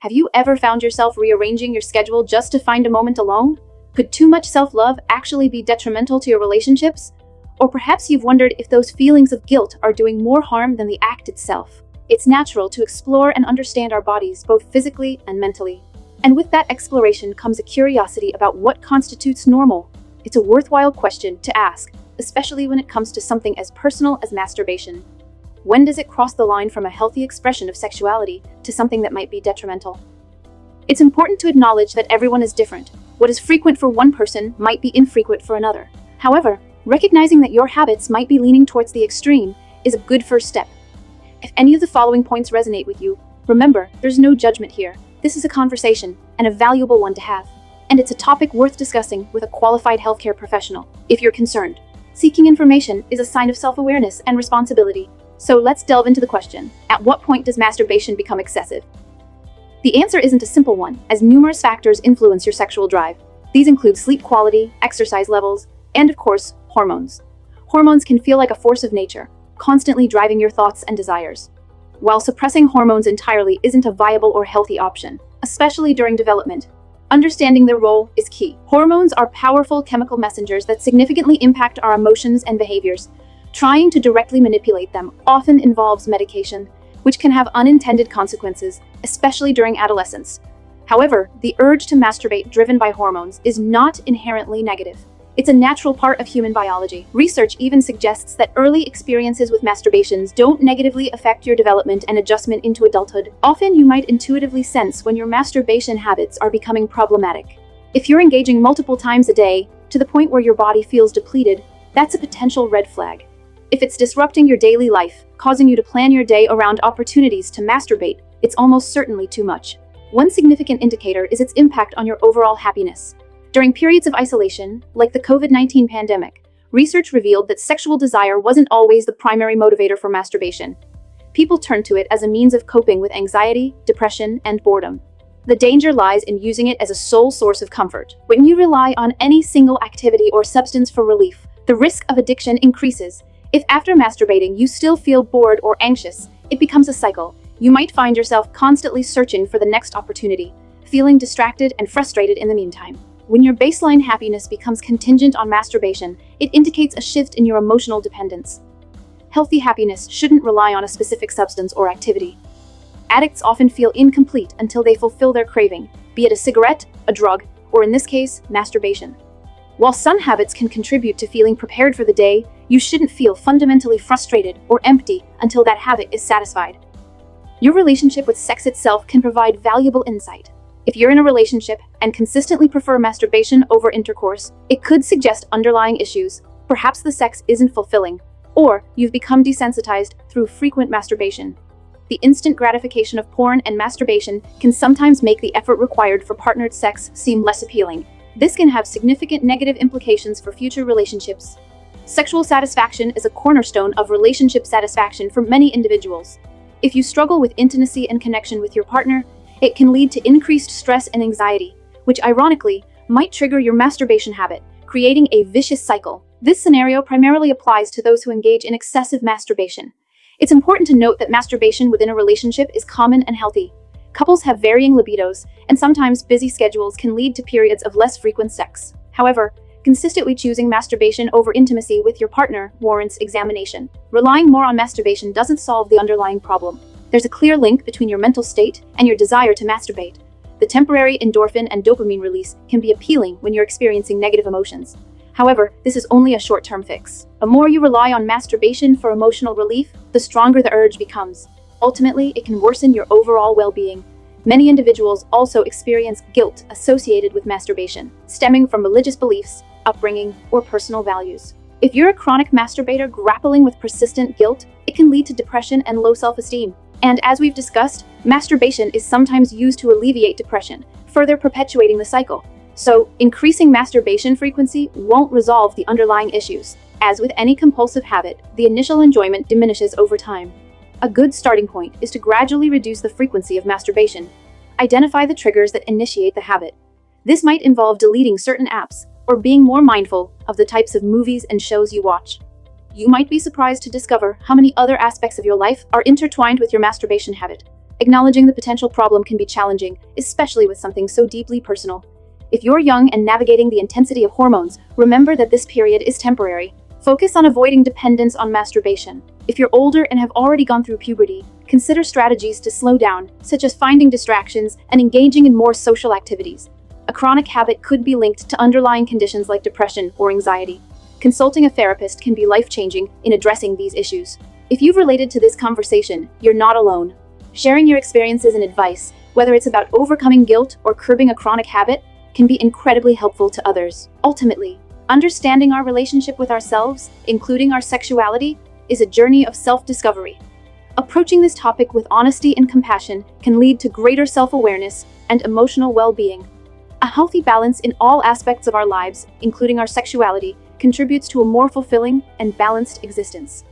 Have you ever found yourself rearranging your schedule just to find a moment alone? Could too much self-love actually be detrimental to your relationships? Or perhaps you've wondered if those feelings of guilt are doing more harm than the act itself. It's natural to explore and understand our bodies, both physically and mentally. And with that exploration comes a curiosity about what constitutes normal. It's a worthwhile question to ask, especially when it comes to something as personal as masturbation. When does it cross the line from a healthy expression of sexuality to something that might be detrimental? It's important to acknowledge that everyone is different. What is frequent for one person might be infrequent for another. However, recognizing that your habits might be leaning towards the extreme is a good first step. If any of the following points resonate with you, remember, there's no judgment here. This is a conversation, and a valuable one to have. And it's a topic worth discussing with a qualified healthcare professional, if you're concerned. Seeking information is a sign of self-awareness and responsibility. So let's delve into the question. At what point does masturbation become excessive? The answer isn't a simple one, as numerous factors influence your sexual drive. These include sleep quality, exercise levels, and of course, hormones. Hormones can feel like a force of nature, constantly driving your thoughts and desires. While suppressing hormones entirely isn't a viable or healthy option, especially during development, understanding their role is key. Hormones are powerful chemical messengers that significantly impact our emotions and behaviors. Trying to directly manipulate them often involves medication, which can have unintended consequences, especially during adolescence. However, the urge to masturbate driven by hormones is not inherently negative. It's a natural part of human biology. Research even suggests that early experiences with masturbations don't negatively affect your development and adjustment into adulthood. Often you might intuitively sense when your masturbation habits are becoming problematic. If you're engaging multiple times a day, to the point where your body feels depleted, that's a potential red flag. If it's disrupting your daily life, causing you to plan your day around opportunities to masturbate, it's almost certainly too much. One significant indicator is its impact on your overall happiness. During periods of isolation, like the COVID-19 pandemic, research revealed that sexual desire wasn't always the primary motivator for masturbation. People turned to it as a means of coping with anxiety, depression, and boredom. The danger lies in using it as a sole source of comfort. When you rely on any single activity or substance for relief, the risk of addiction increases. If after masturbating you still feel bored or anxious, it becomes a cycle. You might find yourself constantly searching for the next opportunity, feeling distracted and frustrated in the meantime. When your baseline happiness becomes contingent on masturbation, it indicates a shift in your emotional dependence. Healthy happiness shouldn't rely on a specific substance or activity. Addicts often feel incomplete until they fulfill their craving, be it a cigarette, a drug, or in this case, masturbation. While some habits can contribute to feeling prepared for the day, you shouldn't feel fundamentally frustrated or empty until that habit is satisfied. Your relationship with sex itself can provide valuable insight. If you're in a relationship and consistently prefer masturbation over intercourse, it could suggest underlying issues. Perhaps the sex isn't fulfilling, or you've become desensitized through frequent masturbation. The instant gratification of porn and masturbation can sometimes make the effort required for partnered sex seem less appealing. This can have significant negative implications for future relationships. Sexual satisfaction is a cornerstone of relationship satisfaction for many individuals. If you struggle with intimacy and connection with your partner, it can lead to increased stress and anxiety, which ironically might trigger your masturbation habit, creating a vicious cycle. This scenario primarily applies to those who engage in excessive masturbation. It's important to note that masturbation within a relationship is common and healthy. Couples have varying libidos, and sometimes busy schedules can lead to periods of less frequent sex. However, consistently choosing masturbation over intimacy with your partner warrants examination. Relying more on masturbation doesn't solve the underlying problem. There's a clear link between your mental state and your desire to masturbate. The temporary endorphin and dopamine release can be appealing when you're experiencing negative emotions. However, this is only a short-term fix. The more you rely on masturbation for emotional relief, the stronger the urge becomes. Ultimately, it can worsen your overall well-being. Many individuals also experience guilt associated with masturbation, stemming from religious beliefs, upbringing, or personal values. If you're a chronic masturbator grappling with persistent guilt, it can lead to depression and low self-esteem. And as we've discussed, masturbation is sometimes used to alleviate depression, further perpetuating the cycle. So, increasing masturbation frequency won't resolve the underlying issues. As with any compulsive habit, the initial enjoyment diminishes over time. A good starting point is to gradually reduce the frequency of masturbation. Identify the triggers that initiate the habit. This might involve deleting certain apps or being more mindful of the types of movies and shows you watch. You might be surprised to discover how many other aspects of your life are intertwined with your masturbation habit. Acknowledging the potential problem can be challenging, especially with something so deeply personal. If you're young and navigating the intensity of hormones, remember that this period is temporary. Focus on avoiding dependence on masturbation. If you're older and have already gone through puberty, consider strategies to slow down, such as finding distractions and engaging in more social activities. A chronic habit could be linked to underlying conditions like depression or anxiety. Consulting a therapist can be life-changing in addressing these issues. If you've related to this conversation, you're not alone. Sharing your experiences and advice, whether it's about overcoming guilt or curbing a chronic habit, can be incredibly helpful to others. Ultimately, understanding our relationship with ourselves, including our sexuality, is a journey of self-discovery. Approaching this topic with honesty and compassion can lead to greater self-awareness and emotional well-being. A healthy balance in all aspects of our lives, including our sexuality, contributes to a more fulfilling and balanced existence.